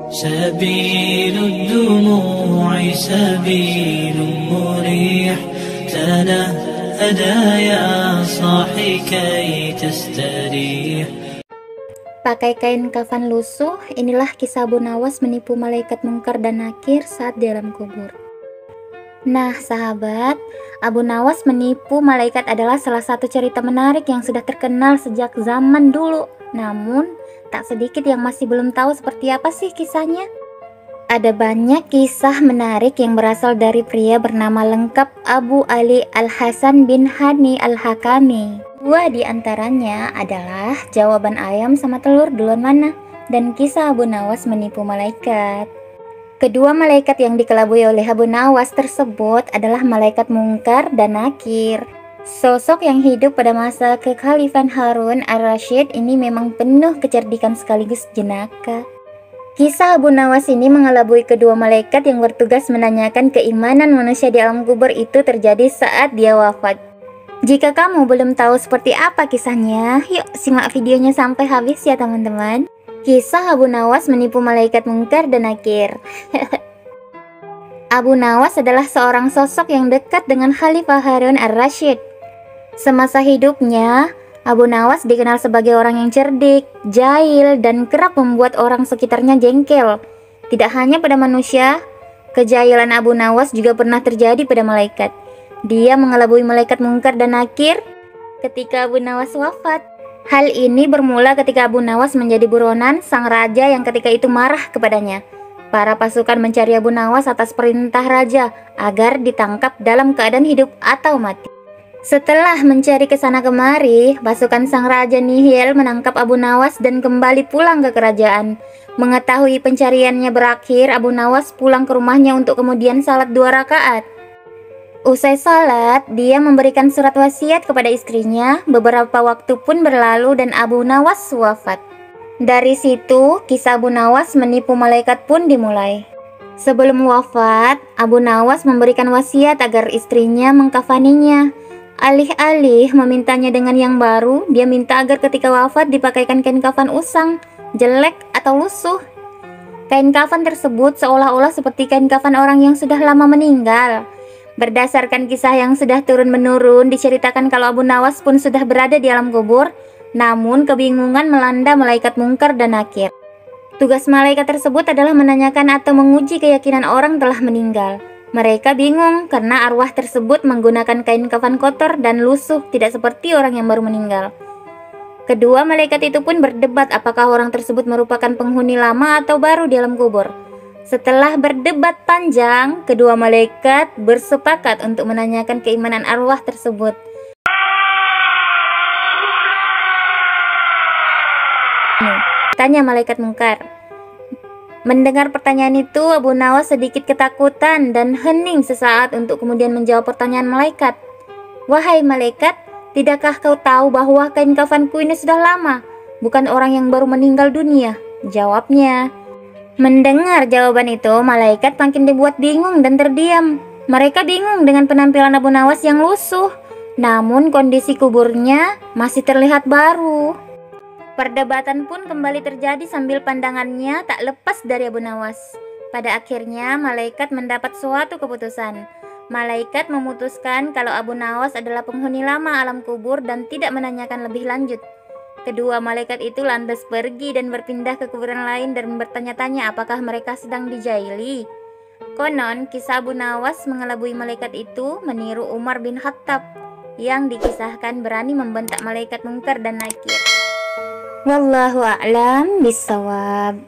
سبيل الدموع سبيل مريح تنهدى يا صاحي كي تستريح. Pakai kain kafan lusuh, inilah kisah Abu Nawas menipu malaikat mungkar dan nakir saat di alam kubur. Nah sahabat, Abu Nawas menipu malaikat adalah salah satu cerita menarik yang sudah terkenal sejak zaman dulu. Namun, tak sedikit yang masih belum tahu seperti apa sih kisahnya. Ada banyak kisah menarik yang berasal dari pria bernama lengkap Abu Ali Al-Hasan bin Hani Al-Hakami. Dua di antaranya adalah jawaban ayam sama telur duluan mana, dan kisah Abu Nawas menipu malaikat. Kedua malaikat yang dikelabui oleh Abu Nawas tersebut adalah malaikat mungkar dan nakir. Sosok yang hidup pada masa kekhalifahan Harun Ar-Rasyid ini memang penuh kecerdikan sekaligus jenaka. Kisah Abu Nawas ini mengelabui kedua malaikat yang bertugas menanyakan keimanan manusia di alam kubur itu terjadi saat dia wafat. Jika kamu belum tahu seperti apa kisahnya, yuk simak videonya sampai habis ya teman-teman. Kisah Abu Nawas menipu malaikat mungkar dan nakir. Abu Nawas adalah seorang sosok yang dekat dengan Khalifah Harun Ar-Rasyid. Semasa hidupnya, Abu Nawas dikenal sebagai orang yang cerdik, jahil, dan kerap membuat orang sekitarnya jengkel. Tidak hanya pada manusia, kejahilan Abu Nawas juga pernah terjadi pada malaikat. Dia mengelabui malaikat mungkar dan nakir ketika Abu Nawas wafat. Hal ini bermula ketika Abu Nawas menjadi buronan sang raja yang ketika itu marah kepadanya. Para pasukan mencari Abu Nawas atas perintah raja agar ditangkap dalam keadaan hidup atau mati. Setelah mencari kesana kemari, pasukan sang raja nihil menangkap Abu Nawas dan kembali pulang ke kerajaan. Mengetahui pencariannya berakhir, Abu Nawas pulang ke rumahnya untuk kemudian salat 2 rakaat. Usai salat, dia memberikan surat wasiat kepada istrinya. Beberapa waktu pun berlalu dan Abu Nawas wafat. Dari situ, kisah Abu Nawas menipu malaikat pun dimulai. Sebelum wafat, Abu Nawas memberikan wasiat agar istrinya mengkafaninya. Alih-alih memintanya dengan yang baru, dia minta agar ketika wafat dipakaikan kain kafan usang, jelek atau lusuh. Kain kafan tersebut seolah-olah seperti kain kafan orang yang sudah lama meninggal. Berdasarkan kisah yang sudah turun-menurun, diceritakan kalau Abu Nawas pun sudah berada di alam kubur, namun kebingungan melanda malaikat mungkar dan nakir. Tugas malaikat tersebut adalah menanyakan atau menguji keyakinan orang telah meninggal. Mereka bingung karena arwah tersebut menggunakan kain kafan kotor dan lusuh, tidak seperti orang yang baru meninggal. Kedua malaikat itu pun berdebat apakah orang tersebut merupakan penghuni lama atau baru di alam kubur. Setelah berdebat panjang, kedua malaikat bersepakat untuk menanyakan keimanan arwah tersebut. Tanya malaikat mungkar. Mendengar pertanyaan itu, Abu Nawas sedikit ketakutan dan hening sesaat untuk kemudian menjawab pertanyaan malaikat. Wahai malaikat, tidakkah kau tahu bahwa kain kafanku ini sudah lama, bukan orang yang baru meninggal dunia? Jawabnya. Mendengar jawaban itu, malaikat makin dibuat bingung dan terdiam. Mereka bingung dengan penampilan Abu Nawas yang lusuh, namun kondisi kuburnya masih terlihat baru. Perdebatan pun kembali terjadi sambil pandangannya tak lepas dari Abu Nawas. Pada akhirnya, malaikat mendapat suatu keputusan. Malaikat memutuskan kalau Abu Nawas adalah penghuni lama alam kubur dan tidak menanyakan lebih lanjut. Kedua malaikat itu lantas pergi dan berpindah ke kuburan lain dan bertanya-tanya apakah mereka sedang dijahili. Konon, kisah Abu Nawas mengelabui malaikat itu meniru Umar bin Khattab yang dikisahkan berani membentak malaikat mungkar dan nakir. Wallahu a'lam bishawab.